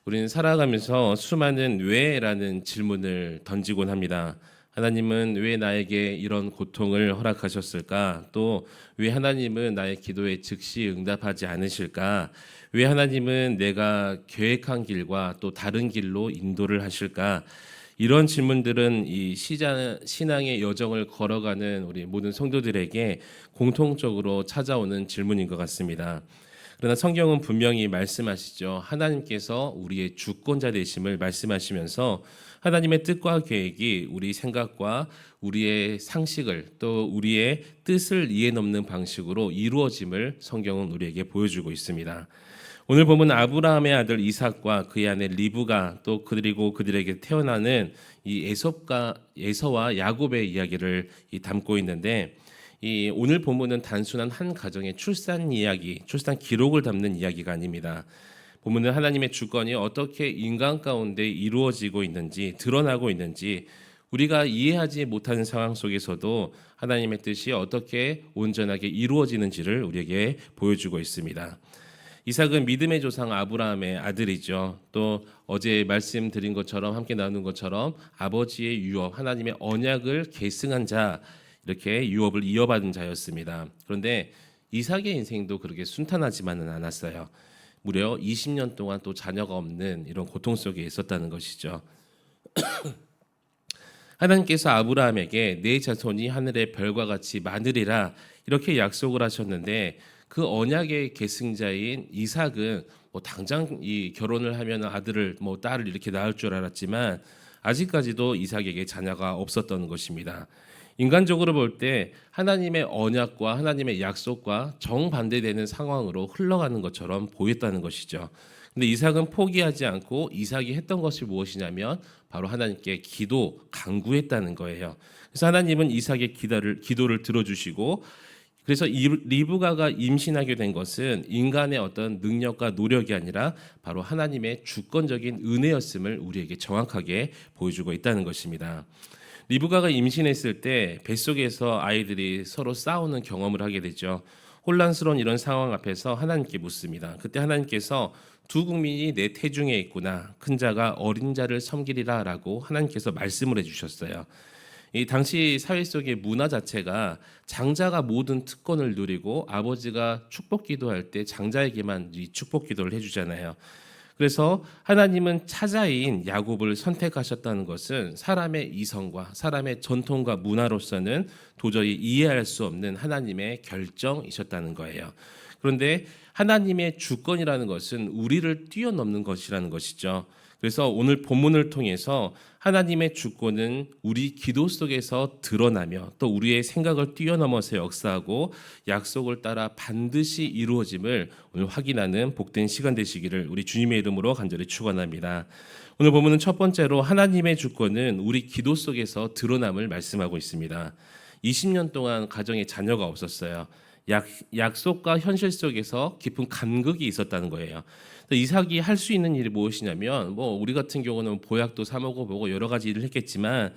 우리는 살아가면서 수많은 왜라는 질문을 던지곤 합니다. 하나님은 왜 나에게 이런 고통을 허락하셨을까? 또 왜 하나님은 나의 기도에 즉시 응답하지 않으실까? 왜 하나님은 내가 계획한 길과 또 다른 길로 인도를 하실까? 이런 질문들은 이 신앙의 여정을 걸어가는 우리 모든 성도들에게 공통적으로 찾아오는 질문인 것 같습니다. 그러나 성경은 분명히 말씀하시죠. 하나님께서 우리의 주권자 되심을 말씀하시면서 하나님의 뜻과 계획이 우리 생각과 우리의 상식을 또 우리의 뜻을 이해넘는 방식으로 이루어짐을 성경은 우리에게 보여주고 있습니다. 오늘 보면 아브라함의 아들 이삭과 그의 아내 리브가 또 그리고 그들에게 태어나는 이 에서와 야곱의 이야기를 담고 있는데, 이 오늘 본문은 단순한 한 가정의 출산 이야기, 출산 기록을 담는 이야기가 아닙니다. 본문은 하나님의 주권이 어떻게 인간 가운데 이루어지고 있는지, 드러나고 있는지, 우리가 이해하지 못하는 상황 속에서도 하나님의 뜻이 어떻게 온전하게 이루어지는지를 우리에게 보여주고 있습니다. 이삭은 믿음의 조상 아브라함의 아들이죠. 또 어제 말씀드린 것처럼, 함께 나눈 것처럼 아버지의 유업, 하나님의 언약을 계승한 자, 이렇게 유업을 이어받은 자였습니다. 그런데 이삭의 인생도 그렇게 순탄하지만은 않았어요. 무려 20년 동안 또 자녀가 없는 이런 고통 속에 있었다는 것이죠. 하나님께서 아브라함에게 내 자손이 하늘의 별과 같이 많으리라 이렇게 약속을 하셨는데, 그 언약의 계승자인 이삭은 당장 이 결혼을 하면 아들을 딸을 이렇게 낳을 줄 알았지만 아직까지도 이삭에게 자녀가 없었던 것입니다. 인간적으로 볼 때 하나님의 언약과 하나님의 약속과 정반대되는 상황으로 흘러가는 것처럼 보였다는 것이죠. 근데 이삭은 포기하지 않고 이삭이 했던 것이 무엇이냐면 바로 하나님께 간구했다는 거예요. 그래서 하나님은 이삭의 기도를 들어주시고, 그래서 리브가가 임신하게 된 것은 인간의 어떤 능력과 노력이 아니라 바로 하나님의 주권적인 은혜였음을 우리에게 정확하게 보여주고 있다는 것입니다. 리브가가 임신했을 때 뱃속에서 아이들이 서로 싸우는 경험을 하게 되죠. 혼란스러운 이런 상황 앞에서 하나님께 묻습니다. 그때 하나님께서 두 국민이 내 태중에 있구나, 큰 자가 어린 자를 섬기리라 라고 하나님께서 말씀을 해주셨어요. 이 당시 사회 속의 문화 자체가 장자가 모든 특권을 누리고 아버지가 축복 기도할 때 장자에게만 이 축복 기도를 해주잖아요. 그래서 하나님은 차자인 야곱을 선택하셨다는 것은 사람의 이성과 사람의 전통과 문화로서는 도저히 이해할 수 없는 하나님의 결정이셨다는 거예요. 그런데 하나님의 주권이라는 것은 우리를 뛰어넘는 것이라는 것이죠. 그래서 오늘 본문을 통해서 하나님의 주권은 우리 기도 속에서 드러나며 또 우리의 생각을 뛰어넘어서 역사하고 약속을 따라 반드시 이루어짐을 오늘 확인하는 복된 시간 되시기를 우리 주님의 이름으로 간절히 축원합니다. 오늘 본문은 첫 번째로 하나님의 주권은 우리 기도 속에서 드러남을 말씀하고 있습니다. 20년 동안 가정에 자녀가 없었어요. 약속과 현실 속에서 깊은 간극이 있었다는 거예요. 이삭이 할 수 있는 일이 무엇이냐면, 우리 같은 경우는 보약도 사 먹어보고 여러 가지 일을 했겠지만,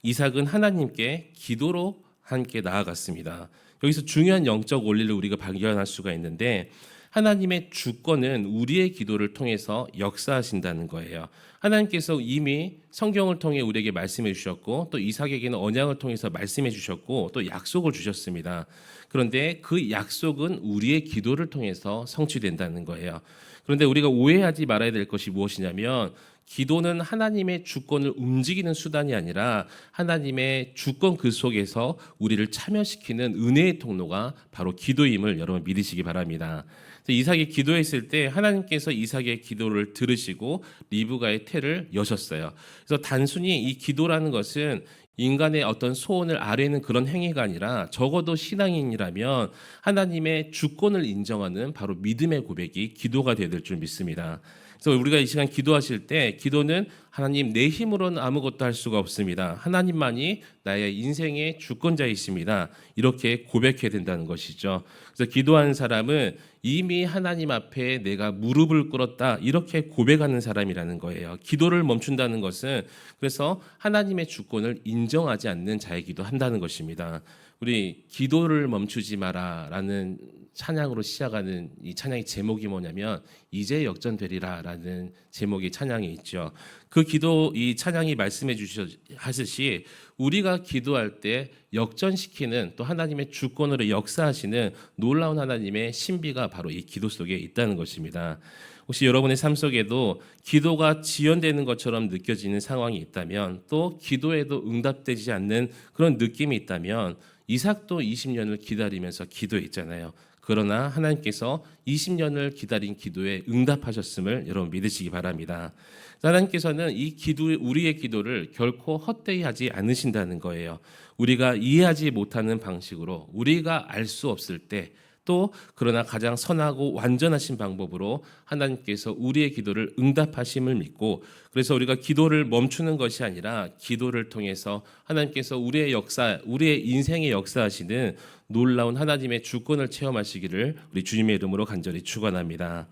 이삭은 하나님께 기도로 함께 나아갔습니다. 여기서 중요한 영적 원리를 우리가 발견할 수가 있는데, 하나님의 주권은 우리의 기도를 통해서 역사하신다는 거예요. 하나님께서 이미 성경을 통해 우리에게 말씀해 주셨고, 또 이삭에게는 언약을 통해서 말씀해 주셨고, 또 약속을 주셨습니다. 그런데 그 약속은 우리의 기도를 통해서 성취된다는 거예요. 그런데 우리가 오해하지 말아야 될 것이 무엇이냐면, 기도는 하나님의 주권을 움직이는 수단이 아니라 하나님의 주권 그 속에서 우리를 참여시키는 은혜의 통로가 바로 기도임을 여러분 믿으시기 바랍니다. 이삭이 기도했을 때 하나님께서 이삭의 기도를 들으시고 리브가의 태를 여셨어요. 그래서 단순히 이 기도라는 것은 인간의 어떤 소원을 아뢰는 그런 행위가 아니라, 적어도 신앙인이라면 하나님의 주권을 인정하는 바로 믿음의 고백이 기도가 되어야 될 줄 믿습니다. 그래서 우리가 이 시간 기도하실 때, 기도는 하나님 내 힘으로는 아무것도 할 수가 없습니다. 하나님만이 나의 인생의 주권자이십니다. 이렇게 고백해야 된다는 것이죠. 그래서 기도하는 사람은 이미 하나님 앞에 내가 무릎을 꿇었다 이렇게 고백하는 사람이라는 거예요. 기도를 멈춘다는 것은 그래서 하나님의 주권을 인정하지 않는 자이기도 한다는 것입니다. 우리 기도를 멈추지 마라라는 찬양으로 시작하는 이 찬양의 제목이 뭐냐면 이제 역전되리라라는 제목의 찬양이 있죠. 그 기도 이 찬양이 말씀해 주셨듯이 우리가 기도할 때 역전시키는 또 하나님의 주권으로 역사하시는 놀라운 하나님의 신비가 바로 이 기도 속에 있다는 것입니다. 혹시 여러분의 삶 속에도 기도가 지연되는 것처럼 느껴지는 상황이 있다면 또 기도에도 응답되지 않는 그런 느낌이 있다면 이삭도 20년을 기다리면서 기도했잖아요. 그러나 하나님께서 20년을 기다린 기도에 응답하셨음을 여러분 믿으시기 바랍니다. 하나님께서는 이 우리의 기도를 결코 헛되이 하지 않으신다는 거예요. 우리가 이해하지 못하는 방식으로 우리가 알 수 없을 때 또 그러나 가장 선하고 완전하신 방법으로 하나님께서 우리의 기도를 응답하심을 믿고 그래서 우리가 기도를 멈추는 것이 아니라 기도를 통해서 하나님께서 우리의 인생에 역사하시는 놀라운 하나님의 주권을 체험하시기를 우리 주님의 이름으로 간절히 축원합니다.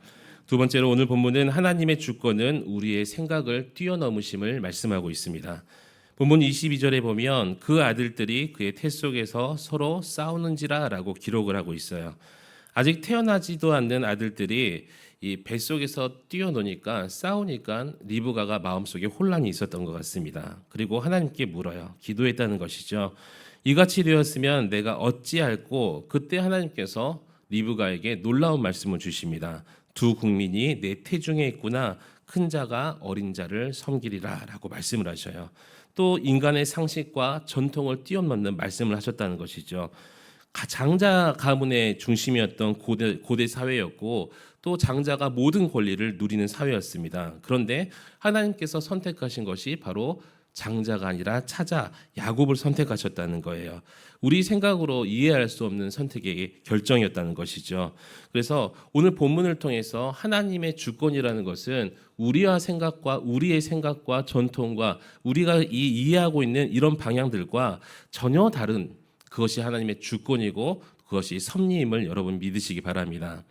두 번째로 오늘 본문은 하나님의 주권은 우리의 생각을 뛰어넘으심을 말씀하고 있습니다. 본문 22절에 보면 그 아들들이 그의 태 속에서 서로 싸우는지라라고 기록을 하고 있어요. 아직 태어나지도 않는 아들들이 이 뱃속에서 뛰어노니까 싸우니까 리브가가 마음속에 혼란이 있었던 것 같습니다. 그리고 하나님께 물어요. 기도했다는 것이죠. 이같이 되었으면 내가 어찌할꼬. 그때 하나님께서 리브가에게 놀라운 말씀을 주십니다. 두 국민이 내 태중에 있구나. 큰 자가 어린 자를 섬기리라 라고 말씀을 하셔요. 또 인간의 상식과 전통을 뛰어넘는 말씀을 하셨다는 것이죠. 장자 가문의 중심이었던 고대 사회였고 또 장자가 모든 권리를 누리는 사회였습니다. 그런데 하나님께서 선택하신 것이 바로 장자가 아니라 차자 야곱을 선택하셨다는 거예요. 우리 생각으로 이해할 수 없는 선택의 결정이었다는 것이죠. 그래서 오늘 본문을 통해서 하나님의 주권이라는 것은 우리의 생각과 전통과 우리가 이해하고 있는 이런 방향들과 전혀 다른 그것이 하나님의 주권이고 그것이 섭리임을 여러분 믿으시기 바랍니다.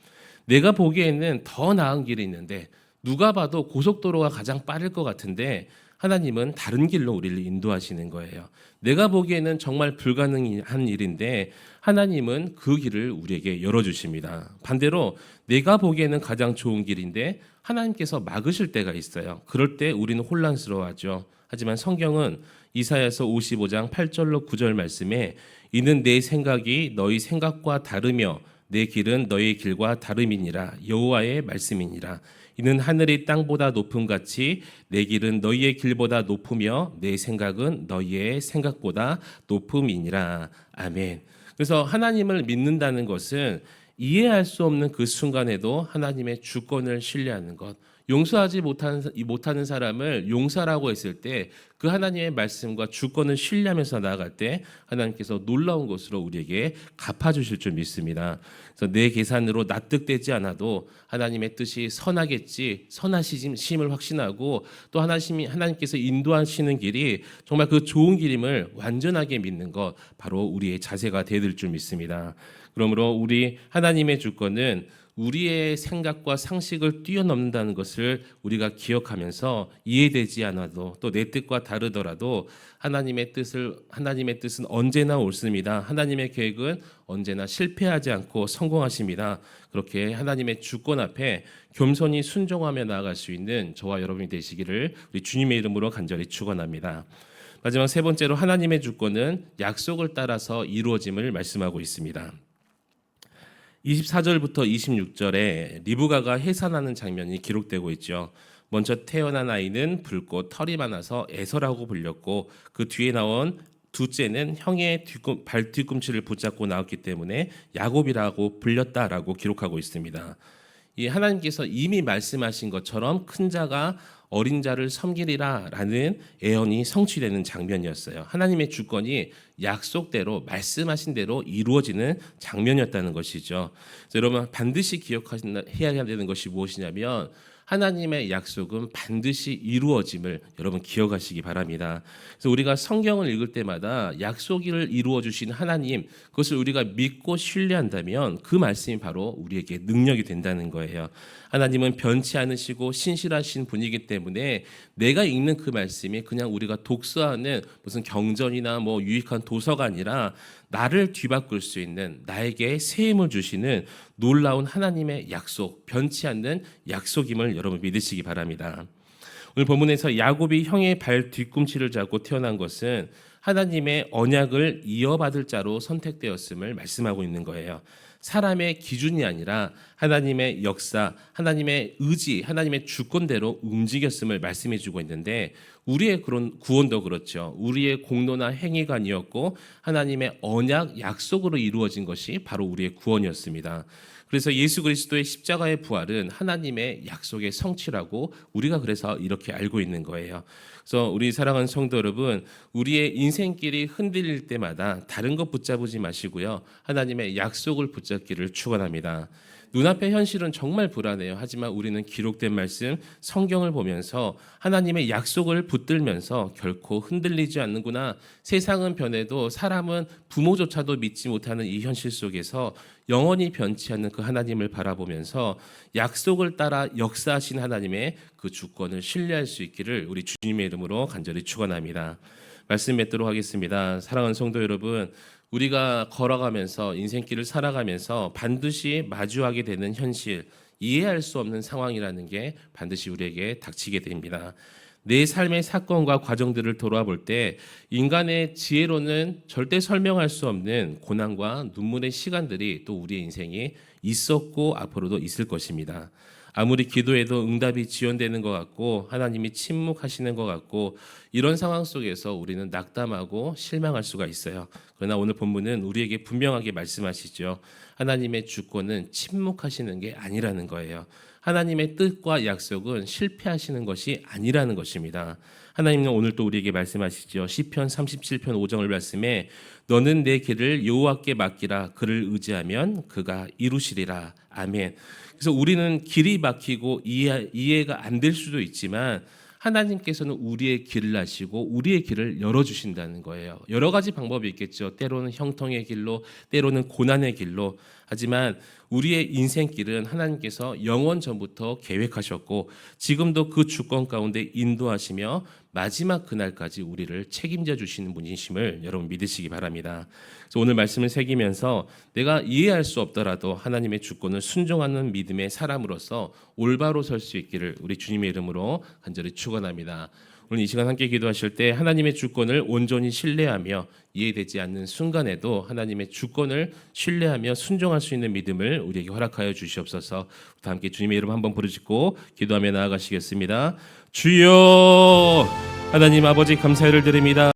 내가 보기에는 더 나은 길이 있는데 누가 봐도 고속도로가 가장 빠를 것 같은데 하나님은 다른 길로 우리를 인도하시는 거예요. 내가 보기에는 정말 불가능한 일인데 하나님은 그 길을 우리에게 열어주십니다. 반대로 내가 보기에는 가장 좋은 길인데 하나님께서 막으실 때가 있어요. 그럴 때 우리는 혼란스러워하죠. 하지만 성경은 이사야서 55장 8절로 9절 말씀에 이는 내 생각이 너희 생각과 다르며 내 길은 너희 길과 다름이니라 여호와의 말씀이니라. 이는 하늘이 땅보다 높음 같이 내 길은 너희의 길보다 높으며 내 생각은 너희의 생각보다 높음이니라. 아멘. 그래서 하나님을 믿는다는 것은 이해할 수 없는 그 순간에도 하나님의 주권을 신뢰하는 것. 용서하지 못하는 사람을 용서라고 했을 때 그 하나님의 말씀과 주권을 신뢰하면서 나아갈 때 하나님께서 놀라운 것으로 우리에게 갚아주실 줄 믿습니다. 그래서 내 계산으로 납득되지 않아도 하나님의 뜻이 선하심을 확신하고 또 하나님께서 인도하시는 길이 정말 그 좋은 길임을 완전하게 믿는 것 바로 우리의 자세가 되어야 될 줄 믿습니다. 그러므로 우리 하나님의 주권은 우리의 생각과 상식을 뛰어넘는다는 것을 우리가 기억하면서 이해되지 않아도 또 내 뜻과 다르더라도 하나님의 뜻은 언제나 옳습니다. 하나님의 계획은 언제나 실패하지 않고 성공하십니다. 그렇게 하나님의 주권 앞에 겸손히 순종하며 나아갈 수 있는 저와 여러분이 되시기를 우리 주님의 이름으로 간절히 축원합니다. 마지막 세 번째로 하나님의 주권은 약속을 따라서 이루어짐을 말씀하고 있습니다. 24절부터 26절에 리브가가 해산하는 장면이 기록되고 있죠. 먼저 태어난 아이는 붉고 털이 많아서 에서라고 불렸고 그 뒤에 나온 둘째는 형의 발 뒤꿈치를 붙잡고 나왔기 때문에 야곱이라고 불렸다라고 기록하고 있습니다. 이 하나님께서 이미 말씀하신 것처럼 큰 자가 어린 자를 섬기리라라는 예언이 성취되는 장면이었어요. 하나님의 주권이 약속대로 말씀하신 대로 이루어지는 장면이었다는 것이죠. 그래서 여러분 반드시 기억해야 되는 것이 무엇이냐면 하나님의 약속은 반드시 이루어짐을 여러분 기억하시기 바랍니다. 그래서 우리가 성경을 읽을 때마다 약속을 이루어 주신 하나님, 그것을 우리가 믿고 신뢰한다면 그 말씀이 바로 우리에게 능력이 된다는 거예요. 하나님은 변치 않으시고 신실하신 분이기 때문에 내가 읽는 그 말씀이 그냥 우리가 독서하는 무슨 경전이나 뭐 유익한 도서가 아니라 나를 뒤바꿀 수 있는, 나에게 새 힘을 주시는 놀라운 하나님의 약속, 변치 않는 약속임을 여러분 믿으시기 바랍니다. 오늘 본문에서 야곱이 형의 발 뒤꿈치를 잡고 태어난 것은 하나님의 언약을 이어받을 자로 선택되었음을 말씀하고 있는 거예요. 사람의 기준이 아니라 하나님의 역사, 하나님의 의지, 하나님의 주권대로 움직였음을 말씀해 주고 있는데, 우리의 그런 구원도 그렇죠. 우리의 공로나 행위가 아니었고 하나님의 언약, 약속으로 이루어진 것이 바로 우리의 구원이었습니다. 그래서 예수 그리스도의 십자가의 부활은 하나님의 약속의 성취라고 우리가 그래서 이렇게 알고 있는 거예요. 그래서 우리 사랑하는 성도 여러분, 우리의 인생길이 흔들릴 때마다 다른 것 붙잡지 마시고요, 하나님의 약속을 붙잡기를 축원합니다. 눈앞의 현실은 정말 불안해요. 하지만 우리는 기록된 말씀, 성경을 보면서 하나님의 약속을 붙들면서 결코 흔들리지 않는구나. 세상은 변해도 사람은 부모조차도 믿지 못하는 이 현실 속에서 영원히 변치 않는 그 하나님을 바라보면서 약속을 따라 역사하신 하나님의 그 주권을 신뢰할 수 있기를 우리 주님의 이름으로 간절히 축원합니다. 말씀 맺도록 하겠습니다. 사랑하는 성도 여러분, 우리가 걸어가면서 인생길을 살아가면서 반드시 마주하게 되는 현실, 이해할 수 없는 상황이라는 게 반드시 우리에게 닥치게 됩니다. 내 삶의 사건과 과정들을 돌아볼 때 인간의 지혜로는 절대 설명할 수 없는 고난과 눈물의 시간들이 또 우리의 인생에 있었고 앞으로도 있을 것입니다. 아무리 기도해도 응답이 지연되는 것 같고 하나님이 침묵하시는 것 같고, 이런 상황 속에서 우리는 낙담하고 실망할 수가 있어요. 그러나 오늘 본문은 우리에게 분명하게 말씀하시죠. 하나님의 주권은 침묵하시는 게 아니라는 거예요. 하나님의 뜻과 약속은 실패하시는 것이 아니라는 것입니다. 하나님은 오늘 또 우리에게 말씀하시죠. 시편 37편 5절 말씀에 너는 내 길을 여호와께 맡기라. 그를 의지하면 그가 이루시리라. 아멘. 그래서 우리는 길이 막히고 이해가 안 될 수도 있지만 하나님께서는 우리의 길을 아시고 우리의 길을 열어주신다는 거예요. 여러 가지 방법이 있겠죠. 때로는 형통의 길로, 때로는 고난의 길로. 하지만 우리의 인생길은 하나님께서 영원 전부터 계획하셨고 지금도 그 주권 가운데 인도하시며 마지막 그날까지 우리를 책임져 주시는 분이심을 여러분 믿으시기 바랍니다. 그래서 오늘 말씀을 새기면서 내가 이해할 수 없더라도 하나님의 주권을 순종하는 믿음의 사람으로서 올바로 설 수 있기를 우리 주님의 이름으로 간절히 축원합니다. 오늘 이 시간 함께 기도하실 때 하나님의 주권을 온전히 신뢰하며 이해되지 않는 순간에도 하나님의 주권을 신뢰하며 순종할 수 있는 믿음을 우리에게 허락하여 주시옵소서. 다 함께 주님의 이름 한번 부르짖고 기도하며 나아가시겠습니다. 주여, 하나님 아버지 감사를 드립니다.